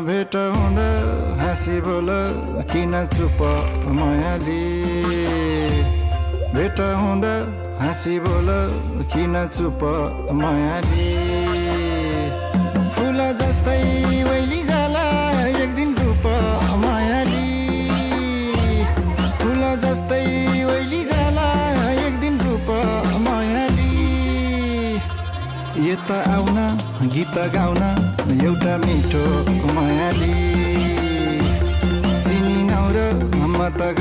भेट हुँदा हाँसी बोल किन चुप मायाली भेट हुँदा हाँसी बोल किन चुप मायाली फुल जस्तै वैली जाला एक दिन रूप मायाली फुल जस्तै वैली जाला एक दिन रूप मायाली यता आउन गीत गाउन एउटा मिठो मायाली चिनी नौ र म त